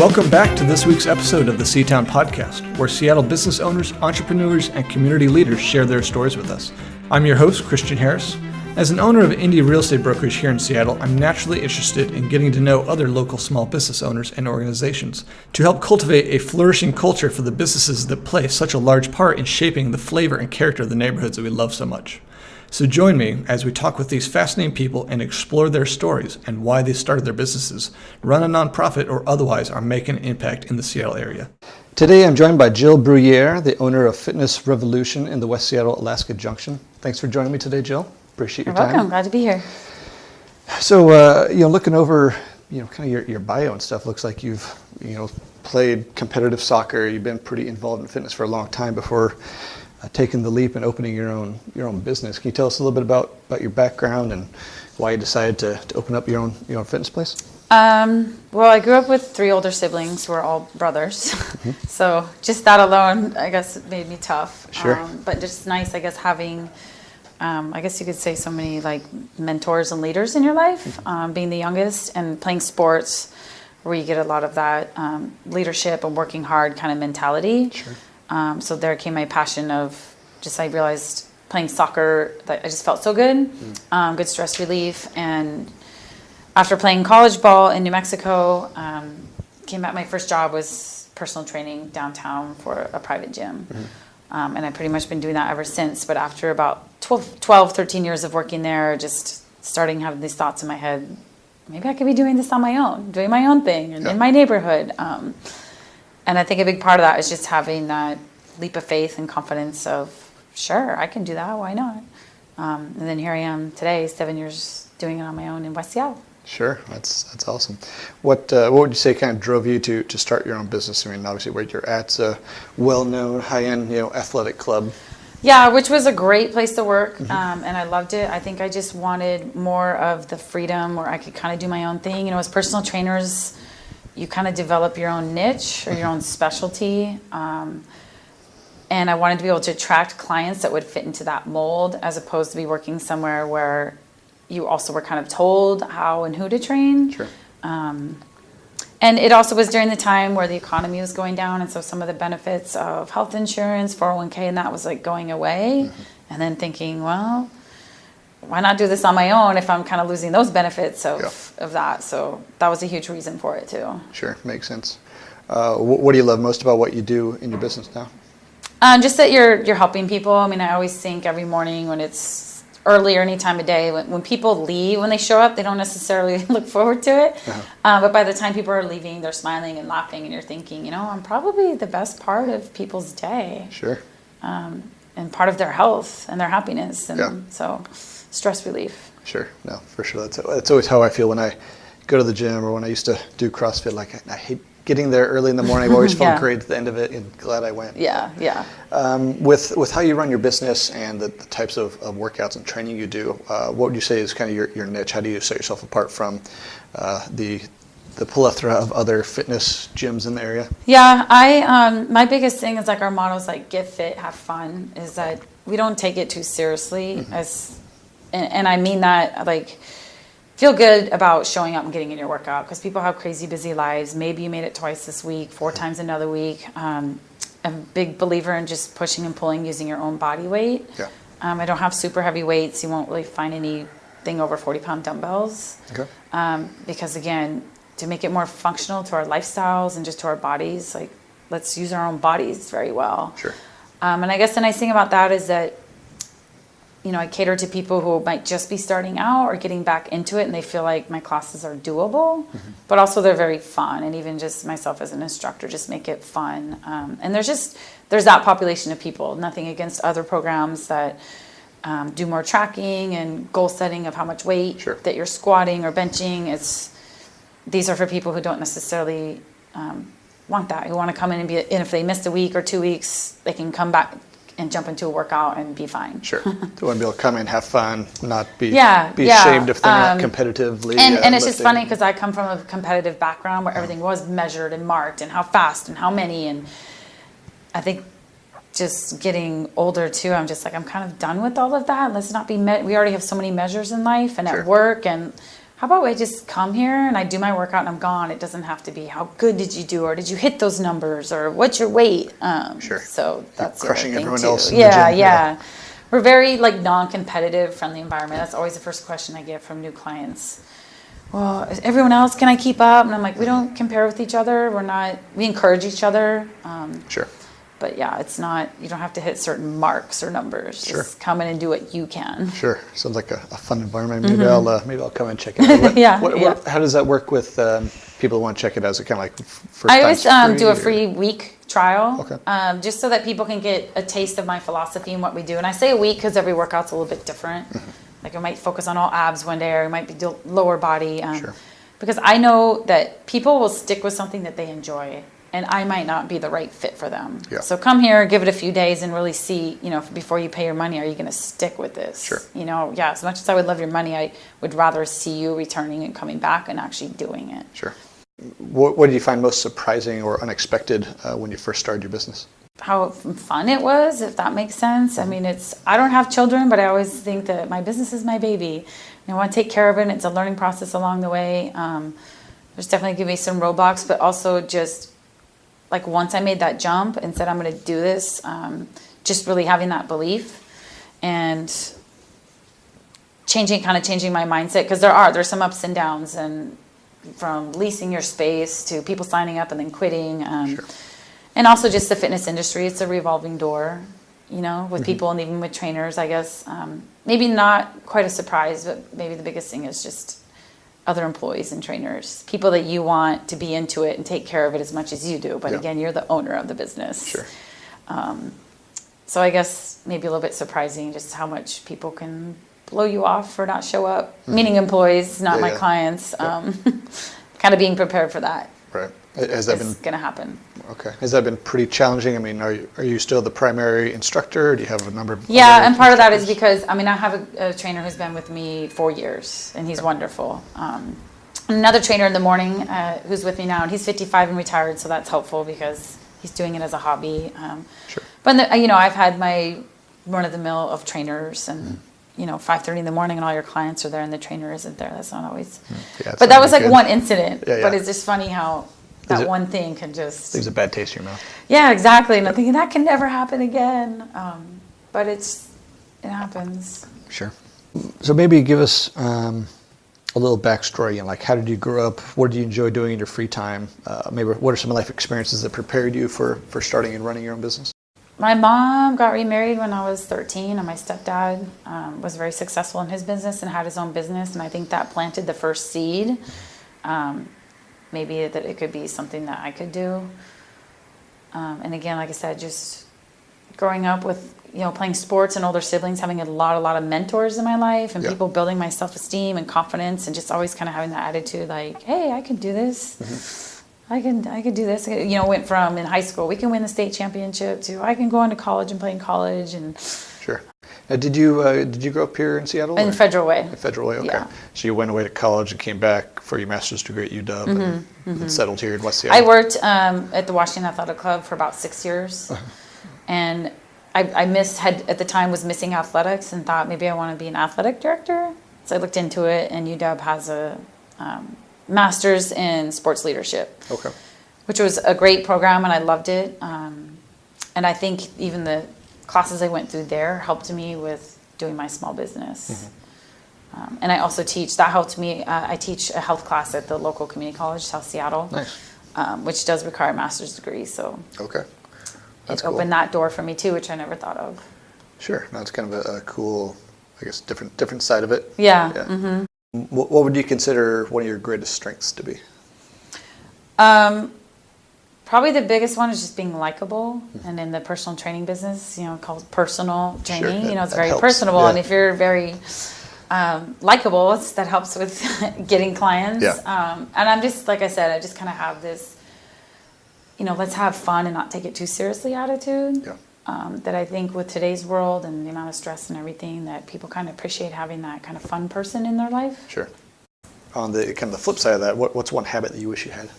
Welcome back to this week's episode of the Seatown Podcast, where Seattle business owners, entrepreneurs, and community leaders share their stories with us. I'm your host, Christian Harris. As an owner of indie real estate brokerage here in Seattle, I'm naturally interested in getting to know other local small business owners and organizations to help cultivate a flourishing culture for the businesses that play such a large part in shaping the flavor and character of the neighborhoods that we love so much. So join me as we talk with these fascinating people and explore their stories and why they started their businesses, run a nonprofit, or otherwise are making an impact in the Seattle area. Today I'm joined by Jill Bruyere, the owner of Fitness Revolution in the West Seattle Alaska Junction. Thanks for joining me today, Jill. Appreciate your time. You're welcome. Glad to be here. So, looking over, kind of your bio and stuff, looks like you've, played competitive soccer. You've been pretty involved in fitness for a long time before taking the leap and opening your own business. Can you tell us a little bit about your background and why you decided to open up your own fitness place? Well, I grew up with 3 older siblings who are all brothers. Mm-hmm. So just that alone, I guess, it made me tough. Sure. But just nice, I guess, having, I guess you could say, so many like mentors and leaders in your life, being the youngest and playing sports where you get a lot of that leadership and working hard kind of mentality. Sure. So there came my passion of I realized playing soccer, that I just felt so good, good stress relief. And after playing college ball in New Mexico, came back, my first job was personal training downtown for a private gym. Mm-hmm. And I've pretty much been doing that ever since. But after about 12, 13 years of working there, just starting having these thoughts in my head, maybe I could be doing this on my own, doing my own thing in my neighborhood. And I think a big part of that is just having that leap of faith and confidence of, sure, I can do that. Why not? And then here I am today, 7 years doing it on my own in West Seattle. Sure, that's awesome. What would you say kind of drove you to start your own business? I mean, obviously where you're at's a well-known, high-end, athletic club. Yeah, which was a great place to work, and I loved it. I think I just wanted more of the freedom where I could kind of do my own thing. As personal trainers, you kind of develop your own niche or your own specialty. And I wanted to be able to attract clients that would fit into that mold, as opposed to be working somewhere where you also were kind of told how and who to train. Sure. And it also was during the time where the economy was going down, and so some of the benefits of health insurance, 401k, and that was like going away. Mm-hmm. And then thinking, well, why not do this on my own if I'm kind of losing those benefits of that? So that was a huge reason for it too. Sure, makes sense. What do you love most about what you do in your business now? Just that you're helping people. I mean, I always think every morning when it's early or any time of day, when people leave, when they show up, they don't necessarily look forward to it. Uh-huh. But by the time people are leaving, they're smiling and laughing, and you're thinking, I'm probably the best part of people's day. Sure. And part of their health and their happiness. And so stress relief. Sure. No, for sure. That's always how I feel when I go to the gym or when I used to do CrossFit. Like, I hate getting there early in the morning. I've always felt great at the end of it, and glad I went. Yeah. With how you run your business and the types of workouts and training you do, what would you say is kind of your niche? How do you set yourself apart from the plethora of other fitness gyms in the area? Yeah, my biggest thing is like our motto is like get fit, have fun, is that we don't take it too seriously. And I mean that, like, feel good about showing up and getting in your workout, because people have crazy busy lives. Maybe you made it twice this week, 4 times another week. I'm a big believer in just pushing and pulling using your own body weight. Yeah. I don't have super heavy weights. You won't really find anything over 40-pound dumbbells. Okay. Because again, to make it more functional to our lifestyles and just to our bodies, like, let's use our own bodies very well. Sure. And I guess the nice thing about that is that I cater to people who might just be starting out or getting back into it, and they feel like my classes are doable, but also they're very fun. And even just myself as an instructor, just make it fun. And there's that population of people. Nothing against other programs that do more tracking and goal setting of how much weight that you're squatting or benching. These are for people who don't necessarily want that, who want to come in and if they missed a week or 2 weeks, they can come back and jump into a workout and be fine. Sure. They want to be able to come in, have fun, not be ashamed if they're not competitively. And it's just funny because I come from a competitive background where everything was measured and marked and how fast and how many. And I think just getting older too, I'm just like, I'm kind of done with all of that. Let's not be, we already have so many measures in life and at work, and how about I just come here and I do my workout and I'm gone. It doesn't have to be how good did you do, or did you hit those numbers, or what's your weight. Sure. So that's crushing the other thing everyone too. else in the gym. Yeah. We're very like non-competitive, friendly environment. That's always the first question I get from new clients. Well, is everyone else, can I keep up? And I'm like, we don't compare with each other. We encourage each other. Sure. But yeah, it's not, you don't have to hit certain marks or numbers. Sure. Just come in and do what you can. Sure. Sounds like a fun environment. Maybe I'll come and check it out. How does that work with people who want to check it out? Is it kind of like first I always do a or? free week trial, Okay. just so that people can get a taste of my philosophy and what we do. And I say a week because every workout's a little bit different. Like I might focus on all abs one day, or it might be lower body. Sure. Because I know that people will stick with something that they enjoy, and I might not be the right fit for them. Yeah. So come here, give it a few days, and really see, before you pay your money, are you going to stick with this? Sure. As much as I would love your money, I would rather see you returning and coming back and actually doing it. Sure. What did you find most surprising or unexpected when you first started your business? How fun it was, if that makes sense. I mean, I don't have children, but I always think that my business is my baby. And I want to take care of it, and it's a learning process along the way. There's definitely going to be some roadblocks, but also just like once I made that jump and said, I'm going to do this, just really having that belief and changing my mindset. Because there's some ups and downs, and from leasing your space to people signing up and then quitting. Sure. And also just the fitness industry, it's a revolving door, with people and even with trainers, I guess. Maybe not quite a surprise, but maybe the biggest thing is just other employees and trainers, people that you want to be into it and take care of it as much as you do. But again, you're the owner of the business. Sure. So I guess maybe a little bit surprising just how much people can blow you off or not show up, meaning employees, not my clients. Kind of being prepared for that. Right. Has that been going to happen? Okay. Has that been pretty challenging? I mean, are you still the primary instructor? Or do you have a number of and part of that is because I have a trainer who's been with me 4 years, and he's wonderful. Another trainer in the morning who's with me now, and he's 55 and retired, so that's helpful because he's doing it as a hobby. Sure. But I've had my run-of-the-mill of trainers, and 5:30 in the morning, and all your clients are there, and the trainer isn't there. That's not always. But that was like one incident. But it's just funny how that one thing can just leaves a bad taste in your mouth. Yeah, exactly. And I'm thinking that can never happen again. But it happens. Sure. So maybe give us a little backstory, and like how did you grow up? What did you enjoy doing in your free time? Maybe what are some life experiences that prepared you for starting and running your own business? My mom got remarried when I was 13, and my stepdad was very successful in his business and had his own business, and I think that planted the first seed. Maybe that it could be something that I could do. And again, like I said, just growing up with, playing sports and older siblings, having a lot of mentors in my life, and people building my self-esteem and confidence, and just always kind of having that attitude like, hey, I can do this. I could do this. Went from in high school, we can win the state championship, to I can go on to college and play in college. And sure. Now, did you grow up here in Seattle? In Federal Way. In Federal Way, okay. Yeah. So you went away to college and came back for your master's degree at UW and settled here in West Seattle. I worked at the Washington Athletic Club for about 6 years, and I at the time was missing athletics and thought maybe I want to be an athletic director. So I looked into it, and UW has a master's in sports leadership, which was a great program, and I loved it. And I think even the classes I went through there helped me with doing my small business. And I also teach. That helped me. I teach a health class at the local community college, South Seattle, which does require a master's degree. So that's it opened that door for me too, which I never thought of. Sure, that's kind of a cool, I guess, different side of it. Yeah. What would you consider one of your greatest strengths to be? Probably the biggest one is just being likable, and in the personal training business, called personal training. It's very personable, and if you're very likable, that helps with getting clients. And I'm just, like I said, I just kind of have this, let's have fun and not take it too seriously attitude. That I think with today's world and the amount of stress and everything, that people kind of appreciate having that kind of fun person in their life. Sure. On the kind of the flip side of that, what's one habit that you wish you had?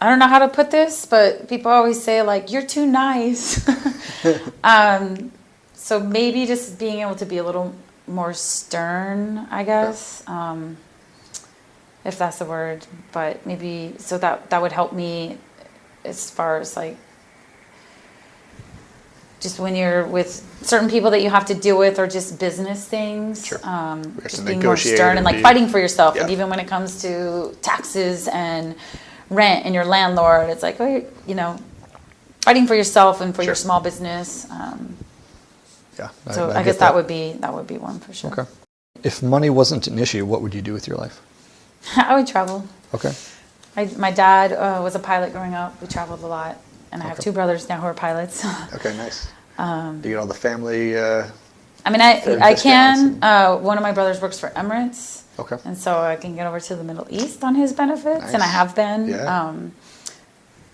I don't know how to put this, but people always say, like, you're too nice. So maybe just being able to be a little more stern, I guess. if that's the word, but maybe, so that would help me as far as like, just when you're with certain people that you have to deal with, or just business things, Sure. just being more stern and like fighting for yourself. And even when it comes to taxes and rent and your landlord, it's like, oh, you know, fighting for yourself and for your small business. Yeah. So I guess that would be one for sure. Okay. If money wasn't an issue, what would you do with your life? I would travel. Okay. My dad was a pilot growing up. We traveled a lot. And I have two brothers now who are pilots. Okay, nice. Do you get all the family? I mean, I can. One of my brothers works for Emirates. Okay. And so I can get over to the Middle East on his benefits. Nice. And I have been. Yeah.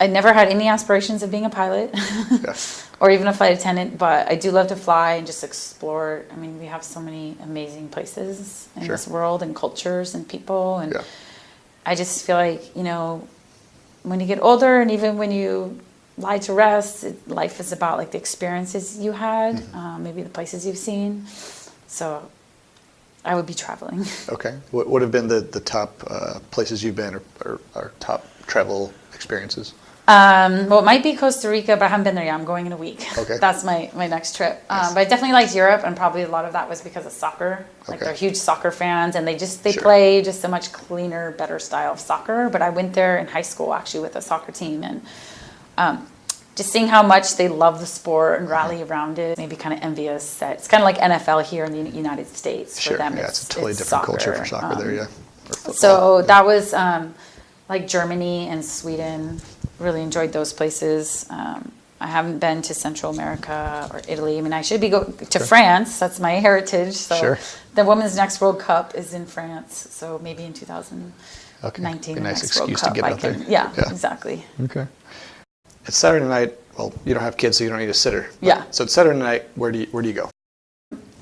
I never had any aspirations of being a pilot or even a flight attendant, but I do love to fly and just explore. I mean, we have so many amazing places in this world, and cultures and people. And I just feel like, you know, when you get older, and even when you lie to rest, life is about like the experiences you had, maybe the places you've seen. So I would be traveling. Okay. What would have been the top places you've been, or top travel experiences? Well, it might be Costa Rica, but I haven't been there yet. I'm going in a week. Okay. That's my next trip. Nice. But I definitely liked Europe, and probably a lot of that was because of soccer. Like they're huge soccer fans, and they play just a much cleaner, better style of soccer. But I went there in high school actually with a soccer team, and just seeing how much they love the sport and rally around it, maybe kind of envious that it's kind of like NFL here in the United States. Sure. For them, it's a totally different culture for soccer there, yeah. So that was like Germany and Sweden. Really enjoyed those places. I haven't been to Central America or Italy. I mean, I should be go to France. That's my heritage. So the Women's Next World Cup is in France. So maybe in 2019, a nice next World excuse Cup, to get out there. Yeah, exactly. Okay. It's Saturday night. Well, you don't have kids, so you don't need a sitter. Yeah. So it's Saturday night. Where do you go?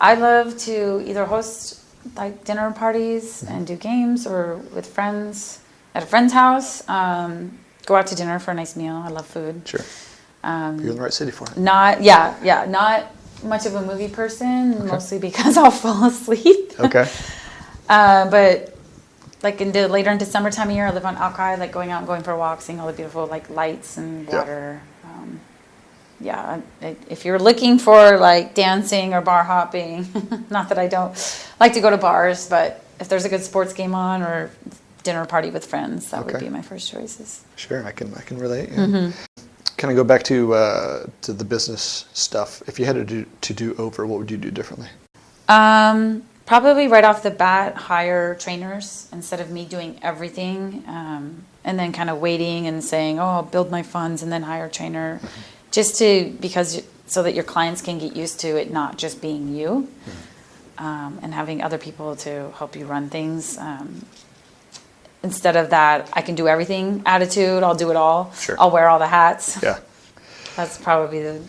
I love to either host like dinner parties and do games, or with friends at a friend's house. Go out to dinner for a nice meal. I love food. Sure. You're in the right city for it. Not much of a movie person, mostly because I'll fall asleep. Okay. But like later in December time of year, I live on Alki, like going out and going for walks, seeing all the beautiful like lights and water. If you're looking for like dancing or bar hopping, not that I don't like to go to bars, but if there's a good sports game on or dinner party with friends, that would be my first choices. Sure, I can relate. Yeah. Kind of go back to the business stuff. If you had to do over, what would you do differently? Probably right off the bat, hire trainers instead of me doing everything, and then kind of waiting and saying, "Oh, I'll build my funds and then hire a trainer," so that your clients can get used to it not just being you, and having other people to help you run things. Instead of that, I can do everything attitude, I'll do it all. Sure. I'll wear all the hats. Yeah. That's probably the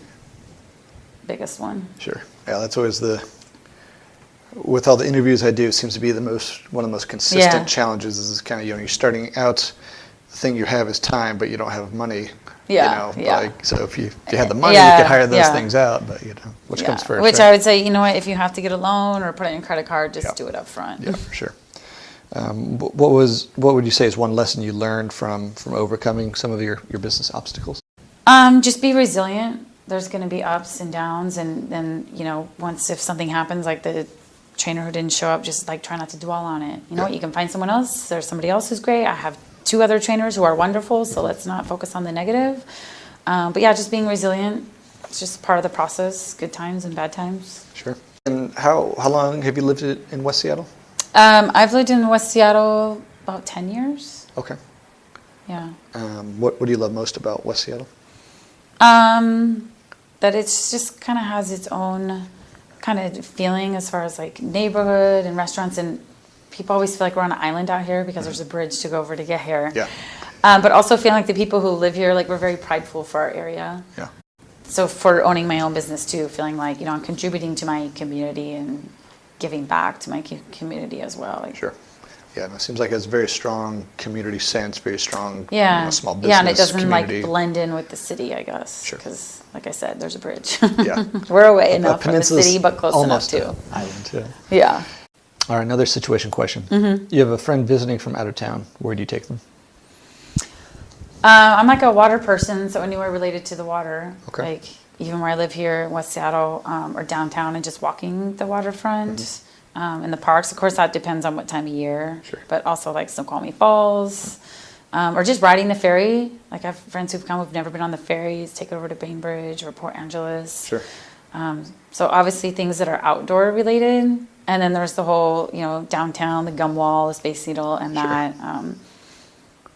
biggest one. Sure. Yeah, that's always with all the interviews I do, it seems to be one of the most consistent challenges is kind of, you're starting out, the thing you have is time, but you don't have money. Yeah. Like, so if you had the money, you could hire those things out, but which comes first? Which I would say, you know what, if you have to get a loan or put it in a credit card, just do it up front. Yeah, for sure. What would you say is one lesson you learned from overcoming some of your business obstacles? Just be resilient. There's going to be ups and downs, and then once if something happens, like the trainer who didn't show up, just like try not to dwell on it. You know what? You can find someone else. There's somebody else who's great. I have 2 other trainers who are wonderful, so let's not focus on the negative. But just being resilient. It's just part of the process. Good times and bad times. Sure. And how long have you lived in West Seattle? I've lived in West Seattle about 10 years. Okay. Yeah. What do you love most about West Seattle? That it's just kind of has its own kind of feeling as far as like neighborhood and restaurants, and people always feel like we're on an island out here because there's a bridge to go over to get here. Yeah. But also feeling like the people who live here, like we're very prideful for our area. Yeah. So for owning my own business too, feeling like, I'm contributing to my community and giving back to my community as well. Like, sure. Yeah, and it seems like it has a very strong community sense, very strong small business Yeah, and it doesn't community. like blend in with the city, I guess. Sure. Because, like I said, there's a bridge. Yeah. We're away enough from the peninsula's city, but close enough almost too. an island, too. Yeah. All right, another situation question. You have a friend visiting from out of town. Where do you take them? I'm like a water person, so anywhere related to the water. Okay. Like even where I live here in West Seattle or downtown and just walking the waterfront in the parks. Of course, that depends on what time of year. Sure. But also like Snoqualmie Falls or just riding the ferry. Like I have friends who've come who've never been on the ferries, take it over to Bainbridge or Port Angeles. Sure. So obviously things that are outdoor related. And then there's the whole, downtown, the gum wall, the Space Needle, and that.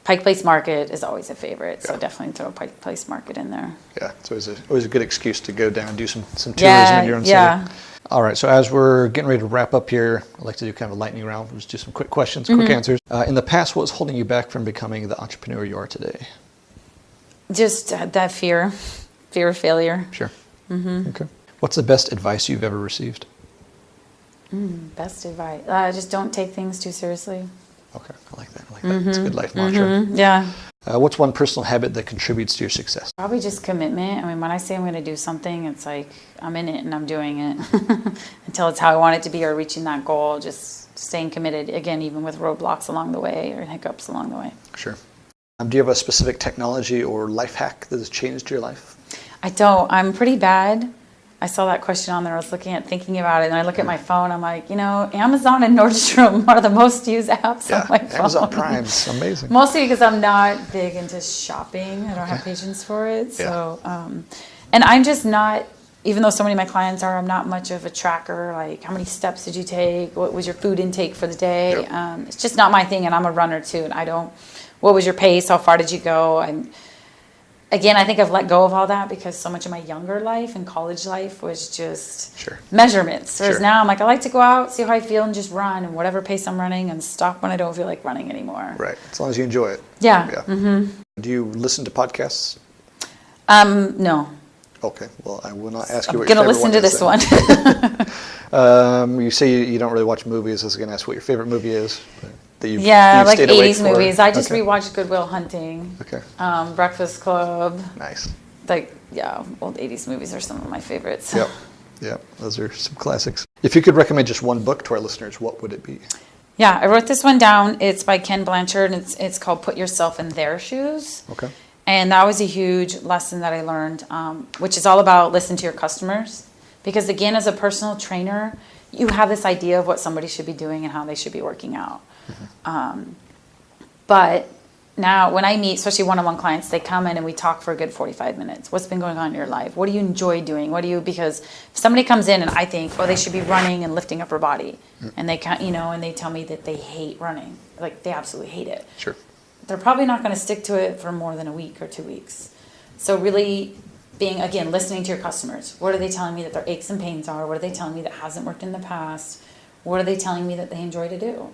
Pike Place Market is always a favorite, so definitely throw Pike Place Market in there. Yeah, it's always a good excuse to go down and do some tourism in your own city. All right, so as we're getting ready to wrap up here, I'd like to do kind of a lightning round. We'll just do some quick questions, quick answers. In the past, what was holding you back from becoming the entrepreneur you are today? Just that fear of failure. Sure. Okay. What's the best advice you've ever received? Best advice. Just don't take things too seriously. Okay, I like that. It's a good life mantra. Yeah. What's one personal habit that contributes to your success? Probably just commitment. I mean, when I say I'm going to do something, it's like I'm in it and I'm doing it until it's how I want it to be or reaching that goal. Just staying committed, again, even with roadblocks along the way or hiccups along the way. Sure. Do you have a specific technology or life hack that has changed your life? I don't. I'm pretty bad. I saw that question on there. I was thinking about it, and I look at my phone. I'm like, Amazon and Nordstrom are the most used apps on my phone. Amazon Prime's amazing. Mostly because I'm not big into shopping. I don't have patience for it. So, and I'm just not, even though so many of my clients are, I'm not much of a tracker. Like, how many steps did you take? What was your food intake for the day? It's just not my thing, and I'm a runner too. And what was your pace? How far did you go? Again, I think I've let go of all that because so much of my younger life and college life was just measurements. Whereas now I'm like, I like to go out, see how I feel, and just run, and whatever pace I'm running, and stop when I don't feel like running anymore. Right, as long as you enjoy it. Yeah. Do you listen to podcasts? No. Okay, well, I will not ask you I'm what your going to favorite listen one to is this one. You say you don't really watch movies. I was going to ask what your favorite movie is. You've like stayed awake 80s for. movies. I just rewatched Good Will Hunting. Okay. Breakfast Club. Nice. Old 80s movies are some of my favorites. Yep, those are some classics. If you could recommend just one book to our listeners, what would it be? Yeah, I wrote this one down. It's by Ken Blanchard, and it's called Put Yourself in Their Shoes. Okay. And that was a huge lesson that I learned, which is all about listen to your customers. Because again, as a personal trainer, you have this idea of what somebody should be doing and how they should be working out. But now when I meet, especially one-on-one clients, they come in and we talk for a good 45 minutes. What's been going on in your life? What do you enjoy doing? Because if somebody comes in and I think, they should be running and lifting upper body, and they can't, and they tell me that they hate running, like they absolutely hate it. Sure. They're probably not going to stick to it for more than a week or 2 weeks. So really listening to your customers. What are they telling me that their aches and pains are? What are they telling me that hasn't worked in the past? What are they telling me that they enjoy to do?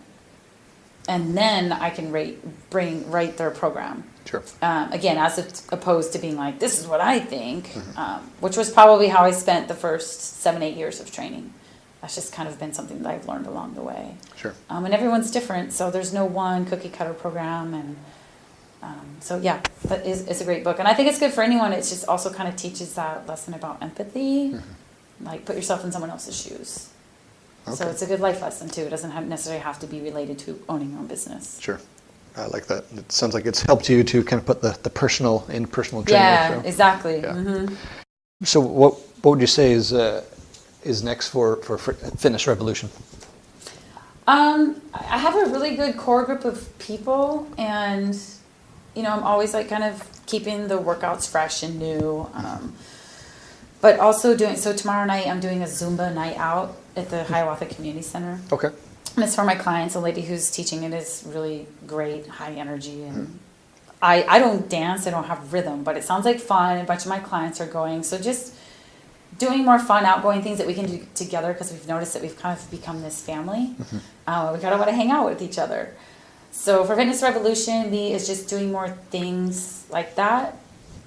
And then I can write their program. Sure. Again, as opposed to being like, this is what I think, which was probably how I spent the first 7-8 years of training. That's just kind of been something that I've learned along the way. Sure. And everyone's different, so there's no one cookie cutter program. And that is a great book. And I think it's good for anyone. It just also kind of teaches that lesson about empathy, like put yourself in someone else's shoes. Okay. So it's a good life lesson too. It doesn't necessarily have to be related to owning your own business. Sure. I like that. It sounds like it's helped you to kind of put the personal in personal training. Yeah, exactly. Yeah. Mm-hmm. So what would you say is next for Fitness Revolution? I have a really good core group of people, and I'm always like kind of keeping the workouts fresh and new. But also tomorrow night I'm doing a Zumba Night out at the Hiawatha Community Center. Okay. And it's for my clients. A lady who's teaching it is really great, high energy. And I don't dance, I don't have rhythm, but it sounds like fun. A bunch of my clients are going. So just doing more fun, outgoing things that we can do together, because we've noticed that we've kind of become this family. We kind of want to hang out with each other. So for Fitness Revolution, me is just doing more things like that.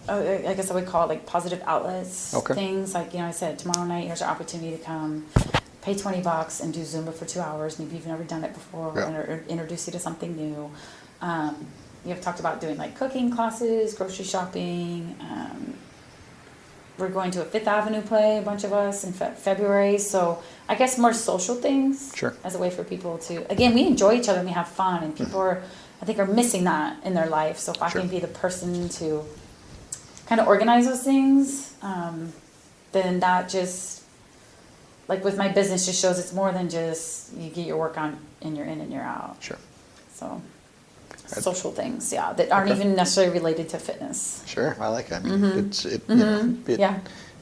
I guess I would call it like positive outlets. Okay. Things like, I said, tomorrow night, here's your opportunity to come pay $20 and do Zumba for 2 hours. Maybe you've never done it before, or introduce you to something new. You've talked about doing like cooking classes, grocery shopping, we're going to a Fifth Avenue play, a bunch of us in February. So I guess more social things as a way for people to, again, we enjoy each other and we have fun, and people are missing that in their life. So if I can be the person to kind of organize those things, then that just, like with my business, just shows it's more than just you get your work on and you're in and you're out. Sure. So social things, that aren't even necessarily related to fitness. Sure, I like that. I mean,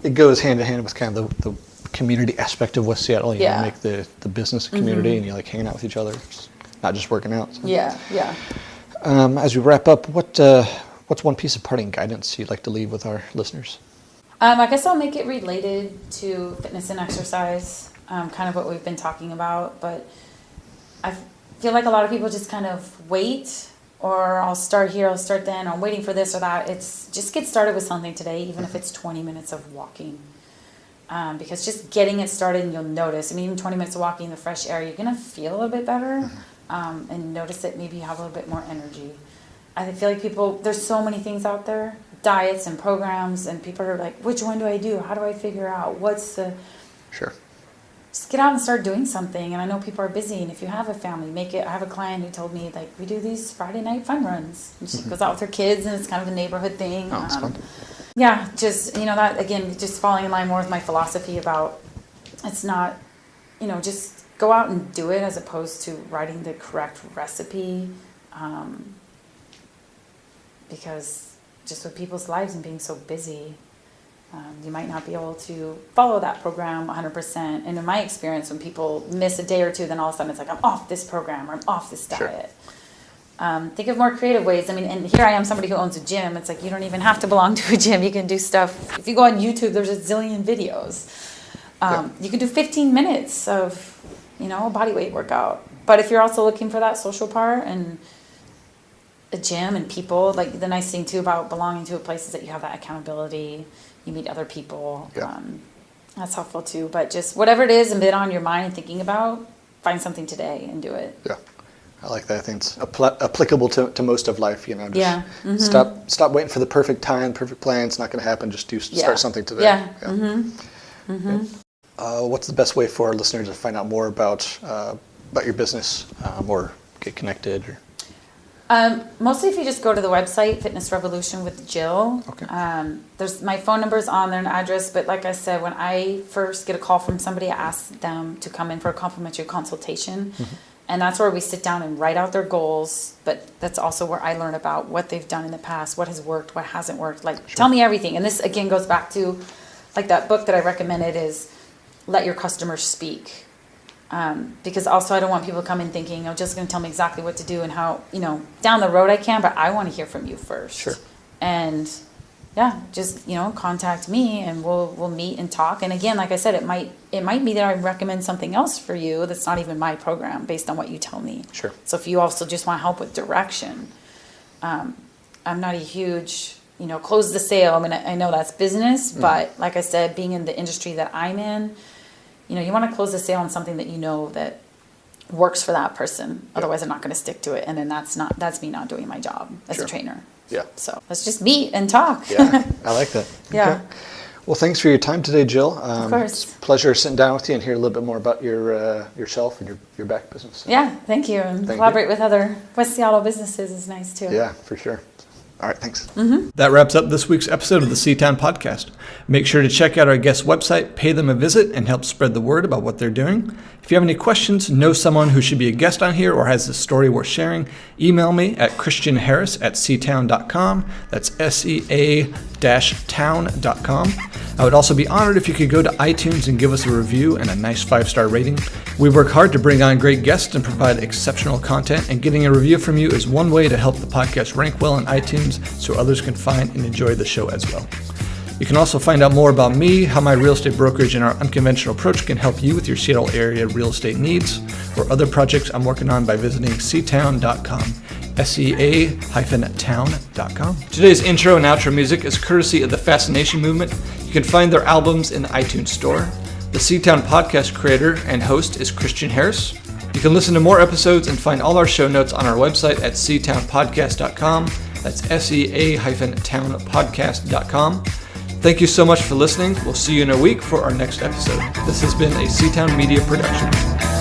it goes hand in hand with kind of the community aspect of West Seattle. You make the business a community, and you like hanging out with each other. It's not just working out. So. Yeah. As we wrap up, what's one piece of parting guidance you'd like to leave with our listeners? I guess I'll make it related to fitness and exercise, kind of what we've been talking about. But I feel like a lot of people just kind of wait, or I'll start here, I'll start then, or I'm waiting for this or that. It's just get started with something today, even if it's 20 minutes of walking. Because just getting it started, and you'll notice, I mean, even 20 minutes of walking in the fresh air, you're going to feel a little bit better, and notice that maybe you have a little bit more energy. I feel like there's so many things out there, diets and programs, and people are like, which one do I do? How do I figure out what's the... Sure. Just get out and start doing something. And I know people are busy, and if you have a family, make it. I have a client who told me, like, we do these Friday night fun runs. And she goes out with her kids, and it's kind of a neighborhood thing. Oh, it's fun. Yeah, just, that, again, just falling in line more with my philosophy about it's not, just go out and do it as opposed to writing the correct recipe. Because just with people's lives and being so busy, you might not be able to follow that program 100%. And in my experience, when people miss a day or two, then all of a sudden it's like, I'm off this program, or I'm off this diet. Think of more creative ways. I mean, and here I am, somebody who owns a gym. It's like, you don't even have to belong to a gym. You can do stuff. If you go on YouTube, there's a zillion videos. You can do 15 minutes of, a body weight workout. But if you're also looking for that social part and a gym and people, like, the nice thing too about belonging to a place is that you have that accountability. You meet other people. That's helpful too. But just whatever it is and been on your mind and thinking about, find something today and do it. Yeah. I like that. I think it's applicable to most of life, Just stop waiting for the perfect time, perfect plan. It's not going to happen. Just start something today. What's the best way for our listeners to find out more about your business or get connected? Mostly if you just go to the website, Fitness Revolution with Jill. Okay. There's my phone number's on there and address, but like I said, when I first get a call from somebody, I ask them to come in for a complimentary consultation. And that's where we sit down and write out their goals. But that's also where I learn about what they've done in the past, what has worked, what hasn't worked. Like, tell me everything. And this, again, goes back to, like, that book that I recommended is Let Your Customers Speak. Because also I don't want people to come in thinking, just going to tell me exactly what to do and how, down the road I can, but I want to hear from you first. Sure. And just, contact me and we'll meet and talk. And again, like I said, it might be that I recommend something else for you that's not even my program based on what you tell me. Sure. So if you also just want help with direction, I'm not a huge, close the sale. I mean, I know that's business, but like I said, being in the industry that I'm in, you want to close the sale on something that that works for that person. Otherwise, they're not going to stick to it. And then that's me not doing my job as a trainer. Yeah. So let's just meet and talk. Yeah, I like that. Yeah. Okay. Well, thanks for your time today, Jill. Of course. It's a pleasure sitting down with you and hear a little bit more about yourself and your back business. Yeah, thank you. And collaborate with other West Seattle businesses is nice too. Yeah, for sure. All right, thanks. That wraps up this week's episode of the C-Town Podcast. Make sure to check out our guest website, pay them a visit, and help spread the word about what they're doing. If you have any questions, know someone who should be a guest on here, or has a story worth sharing, email me at christianharris@ctown.com. That's sea-town.com. I would also be honored if you could go to iTunes and give us a review and a nice 5-star rating. We work hard to bring on great guests and provide exceptional content, and getting a review from you is one way to help the podcast rank well in iTunes so others can find and enjoy the show as well. You can also find out more about me, how my real estate brokerage and our unconventional approach can help you with your Seattle area real estate needs, or other projects I'm working on by visiting ctown.com. sea-town.com. Today's intro and outro music is courtesy of the Fascination Movement. You can find their albums in the iTunes store. The C-Town podcast creator and host is Christian Harris. You can listen to more episodes and find all our show notes on our website at ctownpodcast.com. That's sea-townpodcast.com. Thank you so much for listening. We'll see you in a week for our next episode. This has been a Seatown Media production.